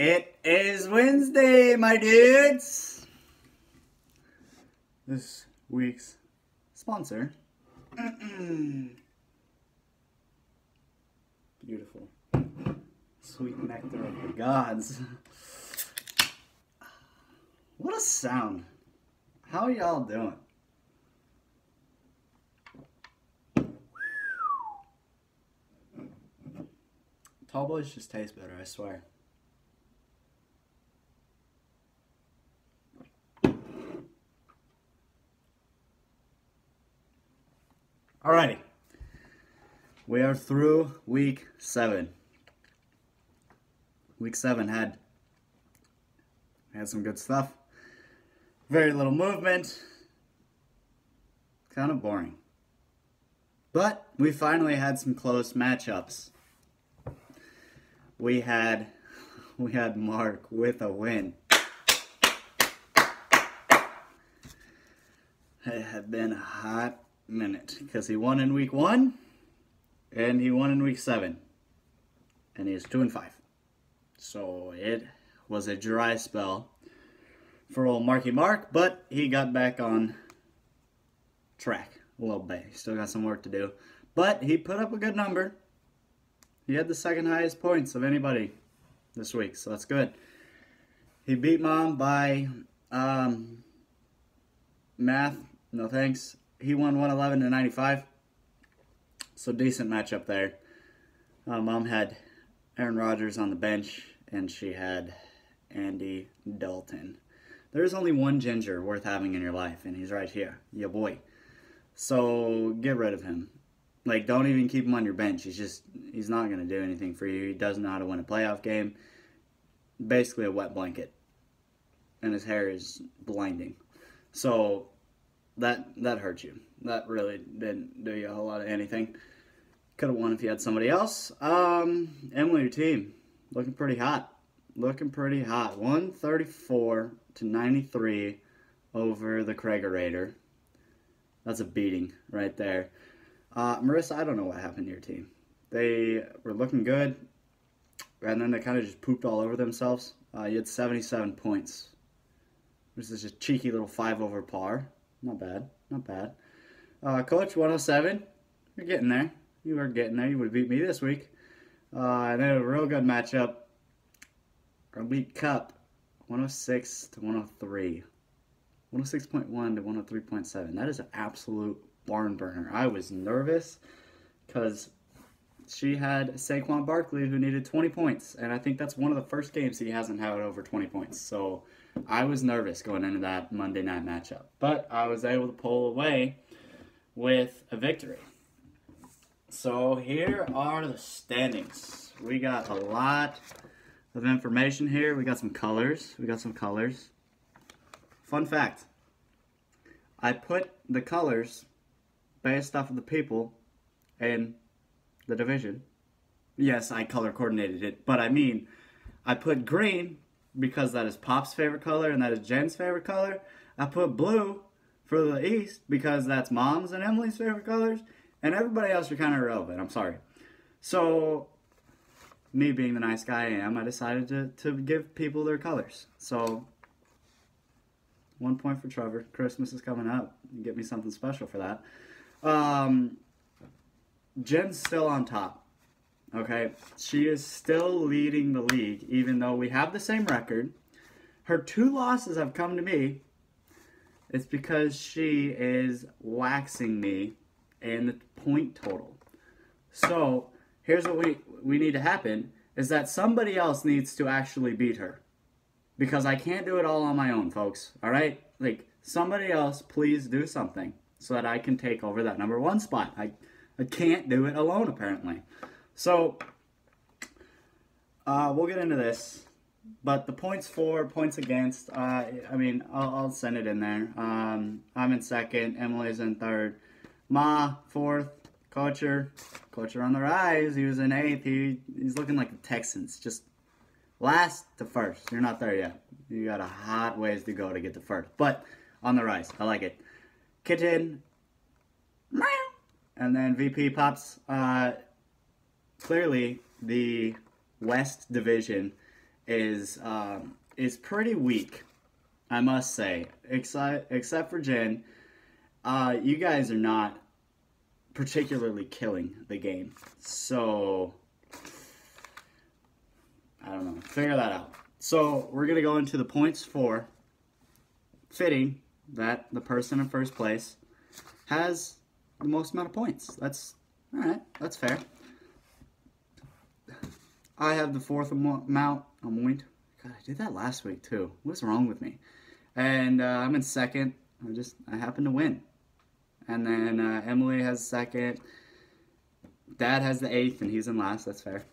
It is Wednesday, my dudes. This week's sponsor. Beautiful. Sweet nectar of the gods. What a sound. How are y'all doing? Tall boys just taste better, I swear. Alrighty. We are through week 7. Week 7 had some good stuff. Very little movement. Kind of boring. But we finally had some close matchups. We had Mark with a win. It had been a hot minute because he won in week 1 and he won in week 7. And he is 2-5. So it was a dry spell for old Marky Mark, but he got back on track a little bit. He still got some work to do, but he put up a good number. He had the second highest points of anybody this week, so that's good. He beat Mom by math, no thanks. He won 111 to 95, so decent matchup there. Mom had Aaron Rodgers on the bench, and she had Andy Dalton. There's only one ginger worth having in your life, and he's right here, your boy. So get rid of him. Like, don't even keep him on your bench. He's not going to do anything for you. He doesn't know how to win a playoff game. Basically a wet blanket. And his hair is blinding. So that hurt you. That really didn't do you a whole lot of anything. Could have won if you had somebody else. Emily, your team, looking pretty hot. Looking pretty hot. 134 to 93 over the Craigerator. That's a beating right there. Marissa, I don't know what happened to your team. They were looking good, and then they kind of just pooped all over themselves. You had 77 points. This is a cheeky little 5 over par. Not bad, not bad. Coach, 107. You're getting there. You are getting there. You would have beat me this week. And then a real good matchup. Elite Cup, 106 to 103. 106.1 to 103.7. That is an absolute barn burner. I was nervous because she had Saquon Barkley who needed 20 points. And I think that's one of the first games he hasn't had over 20 points. So I was nervous going into that Monday night matchup. But I was able to pull away with a victory. So here are the standings. We got a lot of information here. We got some colors. Fun fact. I put the colors based off of the people in the division. Yes, I color coordinated it, but I mean, I put green because that is Pop's favorite color and that is Jen's favorite color. I put blue for the East because that's Mom's and Emily's favorite colors, and everybody else are kind of irrelevant. I'm sorry. So, me being the nice guy I am, I decided to give people their colors. So, 1 point for Trevor. Christmas is coming up. Get me something special for that. Jen's still on top. Okay? She is still leading the league, even though we have the same record. Her 2 losses have come to me. It's because she is waxing me in the point total. So, here's what we need to happen, is that somebody else needs to actually beat her. Because I can't do it all on my own, folks. Alright? Like, somebody else, please do something so that I can take over that number 1 spot. I can't do it alone, apparently. So, we'll get into this. But the points for, points against, I mean, I'll send it in there. I'm in 2nd. Emily's in 3rd. Ma, 4th. Coacher on the rise. He was in 8th. He's looking like the Texans. Just last to 1st. You're not there yet. You got a hot ways to go to get to 1st. But on the rise. I like it. Kitten. And then VP Pops. Clearly, the West Division is pretty weak, I must say. Except for Jen, you guys are not particularly killing the game. So I don't know. Figure that out. So we're gonna go into the points for fitting that the person in first place has the most amount of points. That's all right. That's fair. I have the fourth amount. God, I did that last week too. What's wrong with me? And I'm in second. I happen to win. And then Emily has second. Dad has the 8th, and he's in last. That's fair.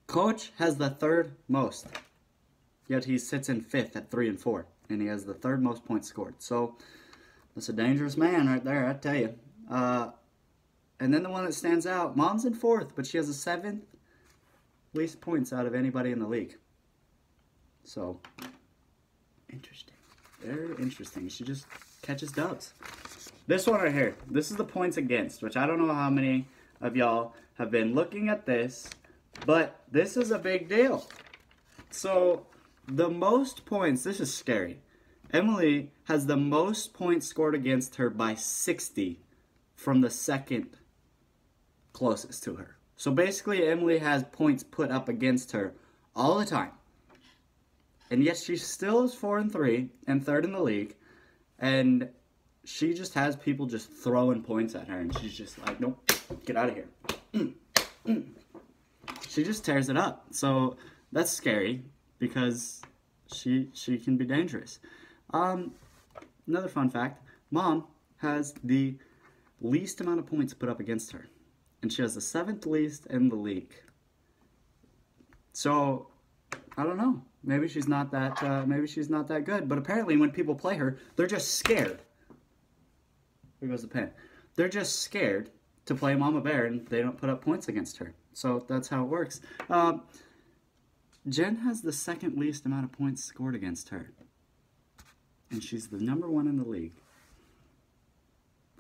Coach has the 3rd most. Yet he sits in 5th at 3 and 4. And he has the 3rd most points scored. So that's a dangerous man right there, I tell you. And then the one that stands out, Mom's in 4th, but she has the 7th least points out of anybody in the league. So, interesting. Very interesting. She just catches dubs. This one right here, this is the points against, which I don't know how many of y'all have been looking at this, but this is a big deal. So, the most points, this is scary. Emily has the most points scored against her by 60 from the second closest to her. So basically, Emily has points put up against her all the time. And yet she still is 4 and 3 and 3rd in the league. And she just has people just throwing points at her. And she's just like, nope, get out of here. She just tears it up. So that's scary because she can be dangerous. Another fun fact, Mom has the least amount of points put up against her. And she has the 7th least in the league. So, I don't know. Maybe she's not that good. But apparently when people play her, they're just scared. Here goes the pen. They're just scared to play Mama Bear and they don't put up points against her. So that's how it works. Jen has the 2nd least amount of points scored against her. And she's the number 1 in the league.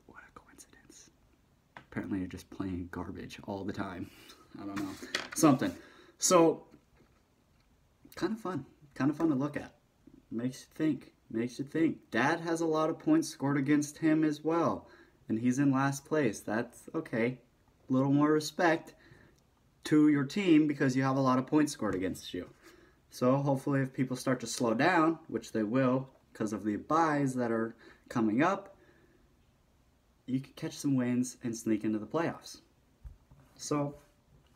What a coincidence. Apparently you're just playing garbage all the time. I don't know. Something. So, kind of fun. Kind of fun to look at. Makes you think. Makes you think. Dad has a lot of points scored against him as well. And he's in last place. That's okay. A little more respect to your team because you have a lot of points scored against you. So hopefully if people start to slow down, which they will because of the buys that are coming up, you can catch some wins and sneak into the playoffs. So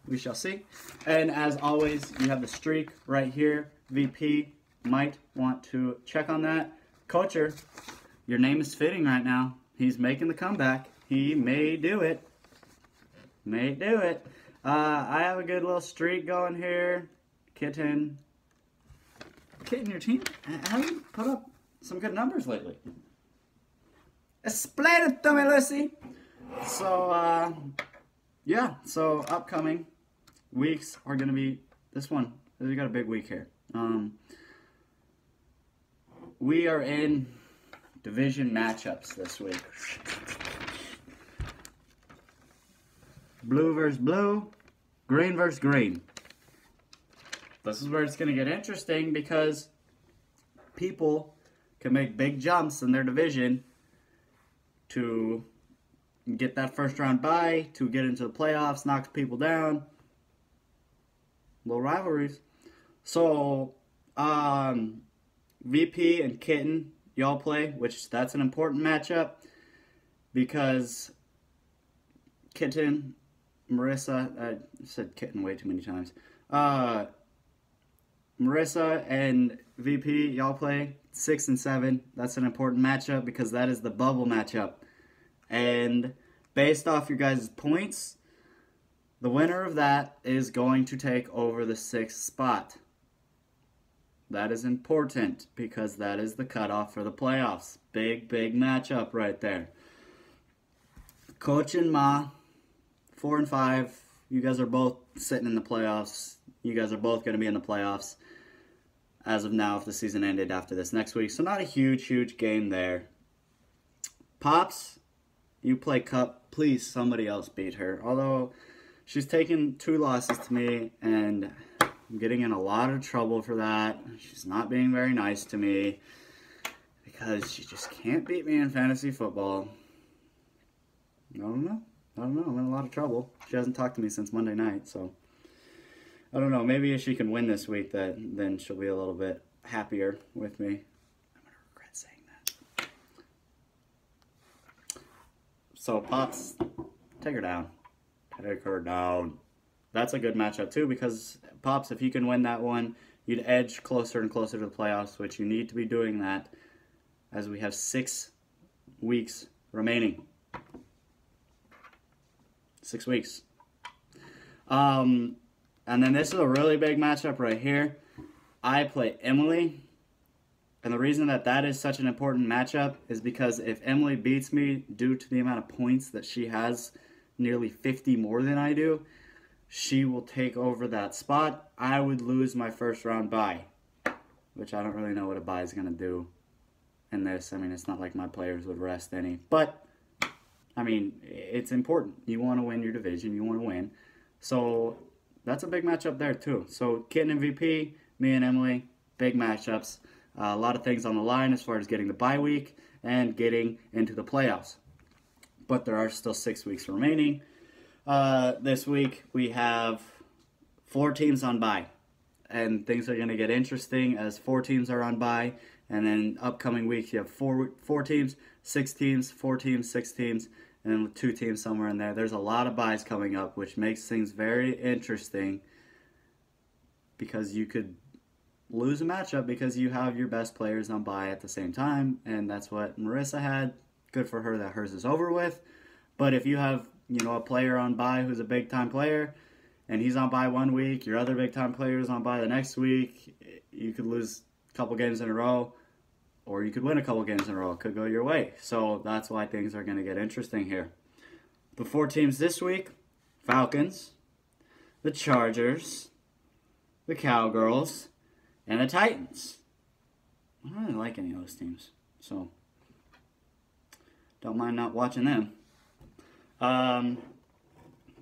we shall see. And as always, you have the streak right here. VP might want to check on that. Coacher, your name is fitting right now. He's making the comeback. He may do it. May do it. I have a good little streak going here. Kitten, your team hasn't put up some good numbers lately. Explain it to me, Lucy. So, yeah. So, upcoming weeks are going to be this one. We got a big week here. We are in division matchups this week. Blue versus blue, green versus green. This is where it's going to get interesting because people can make big jumps in their division to get that first round bye, to get into the playoffs, knock people down. Little rivalries. So, VP and Kitten, y'all play, which that's an important matchup because Kitten, Marissa, I said Kitten way too many times. Marissa and VP, y'all play 6 and 7. That's an important matchup because that is the bubble matchup. And based off your guys' points, the winner of that is going to take over the 6th spot. That is important because that is the cutoff for the playoffs. Big, big matchup right there. Coach and Ma, 4 and 5. You guys are both sitting in the playoffs. You guys are both going to be in the playoffs as of now if the season ended after this next week. So not a huge, huge game there. Pops, you play Cup. Please, somebody else beat her. Although she's taken 2 losses to me, and I'm getting in a lot of trouble for that. She's not being very nice to me because she just can't beat me in fantasy football. I don't know. I'm in a lot of trouble. She hasn't talked to me since Monday night, so I don't know. Maybe if she can win this week, then she'll be a little bit happier with me. I'm going to regret saying that. So, Pops, take her down. Take her down. That's a good matchup, too, because, Pops, if you can win that one, you'd edge closer and closer to the playoffs, which you need to be doing that as we have 6 weeks remaining. 6 weeks. And then this is a really big matchup right here. I play Emily. And the reason that is such an important matchup is because if Emily beats me due to the amount of points that she has, nearly 50 more than I do, she will take over that spot. I would lose my first round bye, which I don't really know what a bye is going to do in this. I mean, it's not like my players would rest any. But, I mean, it's important. You want to win your division. You want to win. So, that's a big matchup there, too. So, Kitten MVP, me and Emily, big matchups. A lot of things on the line as far as getting the bye week and getting into the playoffs. But there are still 6 weeks remaining. This week, we have 4 teams on bye. And things are going to get interesting as 4 teams are on bye. And then upcoming weeks, you have 4 teams, 6 teams, 4 teams, 6 teams, and then with 2 teams somewhere in there. There's a lot of byes coming up, which makes things very interesting because you could lose a matchup because you have your best players on bye at the same time, and that's what Marissa had. Good for her that hers is over with. But if you have, a player on bye who's a big-time player, and he's on bye one week, your other big-time player is on bye the next week, you could lose a couple games in a row, or you could win a couple games in a row. It could go your way. So that's why things are going to get interesting here. The 4 teams this week: Falcons, the Chargers, the Cowgirls, and the Titans. I don't really like any of those teams, so don't mind not watching them.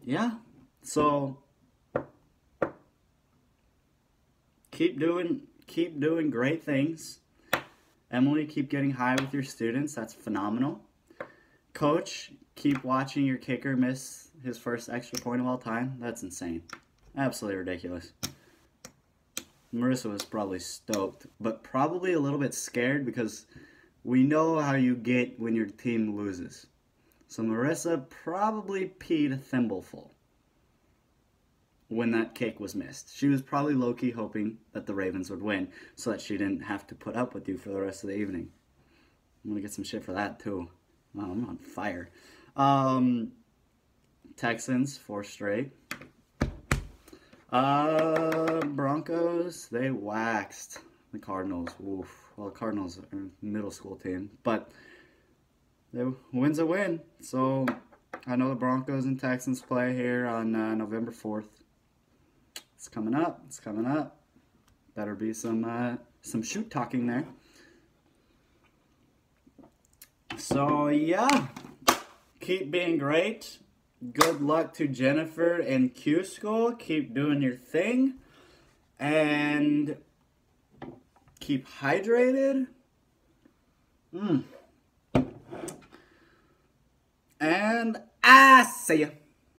Yeah, so keep doing great things. Emily, keep getting high with your students. That's phenomenal. Coach, keep watching your kicker miss his first extra point of all time. That's insane. Absolutely ridiculous. Marissa was probably stoked, but probably a little bit scared because we know how you get when your team loses. So Marissa probably peed a thimbleful when that kick was missed. She was probably low-key hoping that the Ravens would win so that she didn't have to put up with you for the rest of the evening. I'm going to get some shit for that, too. Wow, I'm on fire. Texans, 4 straight. Broncos, they waxed the Cardinals. Oof. Well, the Cardinals are a middle school team, but the win's a win. So I know the Broncos and Texans play here on November 4th. It's coming up. It's coming up. Better be some shoot talking there. So yeah, keep being great. Good luck to Jennifer in Q School. Keep doing your thing. And keep hydrated. And I see ya.